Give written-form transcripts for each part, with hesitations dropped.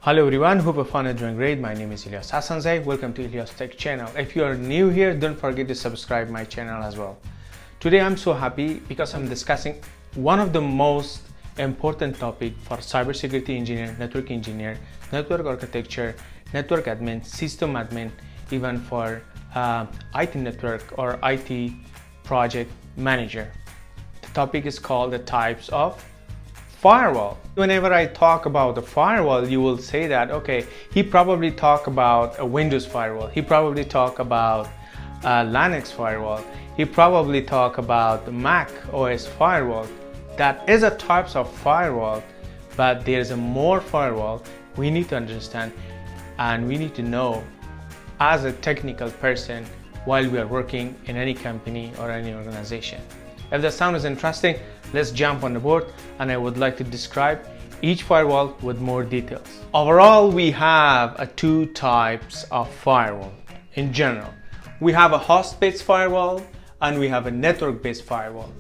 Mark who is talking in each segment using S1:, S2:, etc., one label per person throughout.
S1: Hello everyone, hope you found it doing great. My name is Elyas. Welcome to Elyas Tech channel. If you are new here, don't forget to subscribe my channel as well. Today I'm so happy because I'm discussing one of the most important topic for cybersecurity engineer, network engineer, network architecture, network admin, system admin, even for IT network or IT project manager. The topic is called the types of firewall. Whenever I talk about the firewall, you will say that, okay, he probably talk about a Windows firewall. He probably talk about a Linux firewall. He probably talk about the Mac OS firewall. That is a types of firewall, but there is a more firewall we need to understand and we need to know as a technical person while we are working in any company or any organization. If the sound is interesting, let's jump on the board and I would like to describe each firewall with more details. Overall, we have two types of firewall. In general, we have a host-based firewall and we have a network-based firewall.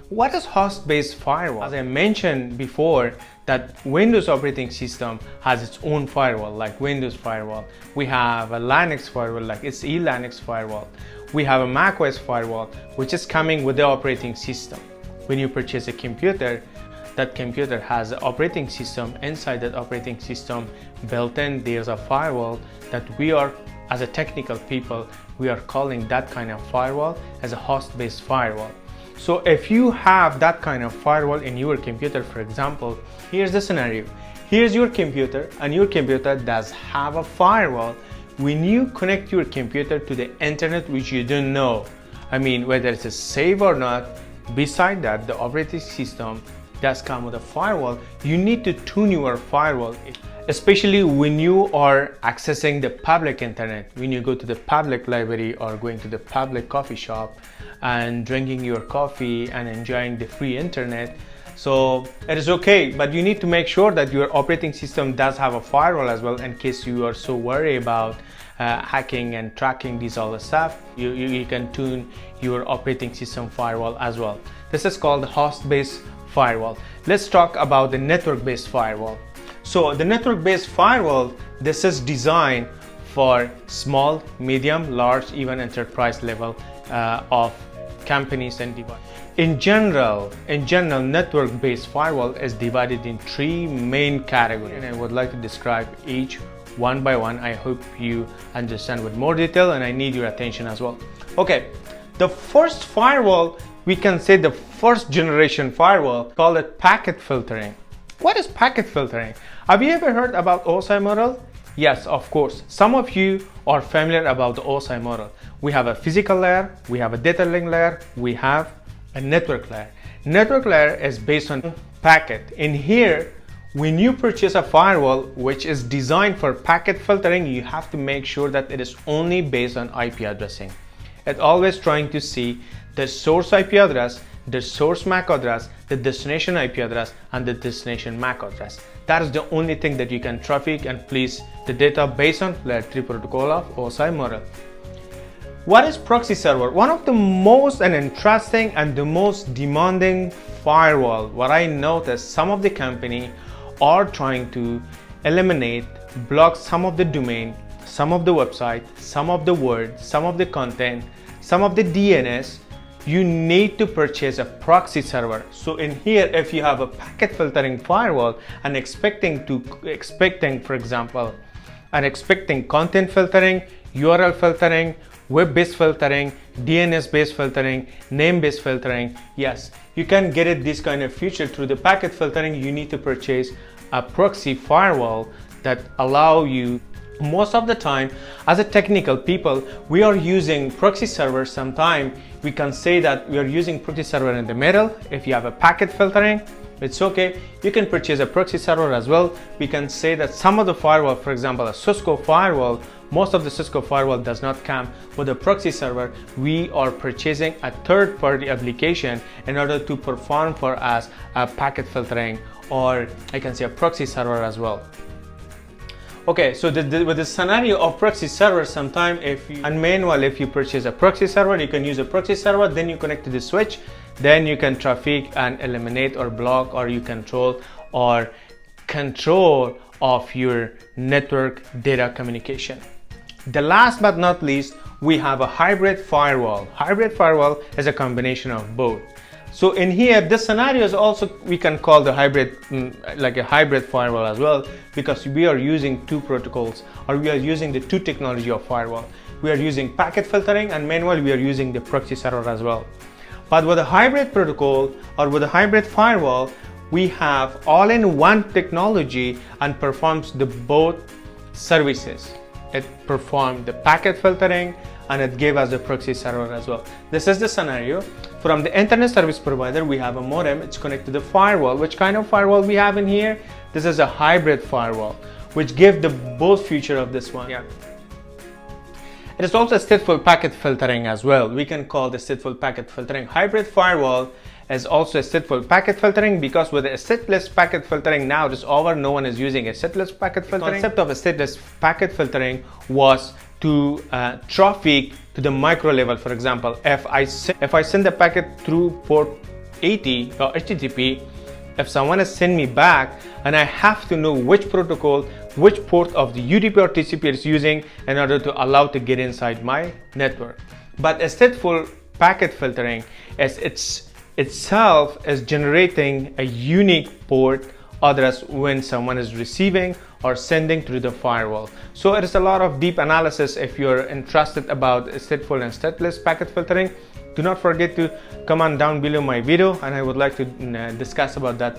S1: What is host-based firewall? As I mentioned before, that Windows operating system has its own firewall, like Windows firewall. We have a Linux firewall, like it's Linux firewall. We have a Mac OS firewall, which is coming with the operating system. When you purchase a computer, that computer has an operating system. Inside that operating system built in, there's a firewall that we are, as a technical people, we are calling that kind of firewall as a host-based firewall. So if you have that kind of firewall in your computer, for example, here's the scenario. Here's your computer and your computer does have a firewall. When you connect your computer to the internet, which you don't know, I mean, whether it's safe or not, beside that, the operating system does come with a firewall. You need to tune your firewall, especially when you are accessing the public internet, when you go to the public library or going to the public coffee shop and drinking your coffee and enjoying the free internet. So it is okay, but you need to make sure that your operating system does have a firewall as well, in case you are so worried about hacking and tracking these all the stuff. You can tune your operating system firewall as well. This is called the host-based firewall. Let's talk about the network-based firewall. So the network-based firewall, this is designed for small, medium, large, even enterprise level of companies and devices. In general, network-based firewall is divided in three main categories, and I would like to describe each one by one. I hope you understand with more detail, and I need your attention as well. Okay, the first firewall, we can say the first generation firewall, call it packet filtering. What is packet filtering? Have you ever heard about OSI model? Yes, of course. Some of you are familiar about the OSI model. We have a physical layer, we have a data link layer, we have a network layer. Network layer is based on packet. In here, when you purchase a firewall which is designed for packet filtering, you have to make sure that it is only based on IP addressing. It's always trying to see the source IP address, the source MAC address, the destination IP address, and the destination MAC address. That is the only thing that you can traffic and place the data based on layer 3 protocol of OSI model. What is proxy server? One of the most interesting and the most demanding firewall. What I noticed, some of the company are trying to eliminate, block some of the domain, some of the website, some of the word, some of the content, some of the DNS. You need to purchase a proxy server. So in here, if you have a packet filtering firewall and expecting for example, and expecting content filtering, URL filtering, web-based filtering, DNS-based filtering, name-based filtering, yes, you can get it this kind of feature through the packet filtering. You need to purchase a proxy firewall that allow you. Most of the time, as a technical people, we are using proxy server. Sometimes we can say that we are using proxy server in the middle. If you have a packet filtering, it's okay. You can purchase a proxy server as well. We can say that some of the firewall, for example, a Cisco firewall, most of the Cisco firewall does not come with a proxy server. We are purchasing a third-party application in order to perform for us a packet filtering, or I can say a proxy server as well. Okay, so with the scenario of proxy server, sometime if you purchase a proxy server, you can use a proxy server, then you connect to the switch, then you can traffic and eliminate or block, or you control or control of your network data communication. The last but not least, we have a hybrid firewall. Hybrid firewall is a combination of both. So in here, this scenario is also, we can call the hybrid like a hybrid firewall as well, because we are using two protocols, or we are using the two technology of firewall. We are using packet filtering, and meanwhile we are using the proxy server as well. But with a hybrid protocol or with a hybrid firewall, we have all-in-one technology and performs the both services. It performs the packet filtering and it gave us the proxy server as well. This is the scenario. From the internet service provider, we have a modem. It's connected to the firewall. Which kind of firewall we have in here? This is a hybrid firewall, which give the both feature of this one. Yeah. It is also a stateful packet filtering as well. We can call the stateful packet filtering. Hybrid firewall is also a stateful packet filtering, because with a stateless packet filtering, now it is over. No one is using a stateless packet filtering. The concept of a stateless packet filtering was to traffic to the micro level. For example, if I send the packet through port 80 or HTTP, if someone has sent me back, and I have to know which protocol, which port of the UDP or TCP is using in order to allow to get inside my network. But a stateful packet filtering is itself is generating a unique port address when someone is receiving or sending through the firewall. So it is a lot of deep analysis. If you're interested about stateful and stateless packet filtering, do not forget to comment down below my video, and I would like to discuss about that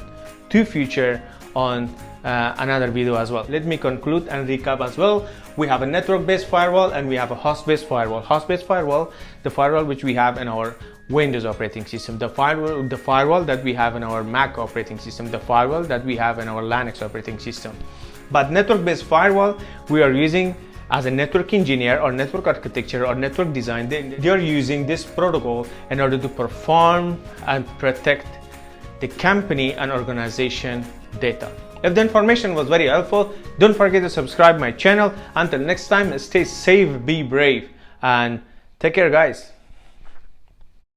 S1: two feature on another video as well. Let me conclude and recap as well. We have a network-based firewall and we have a host-based firewall. Host-based firewall, the firewall which we have in our Windows operating system, the firewall that we have in our Mac operating system, the firewall that we have in our Linux operating system. But network-based firewall, we are using as a network engineer or network architecture or network design. They are using this protocol in order to perform and protect the company and organization data. If the information was very helpful, don't forget to subscribe my channel. Until next time, stay safe, be brave, and take care, guys.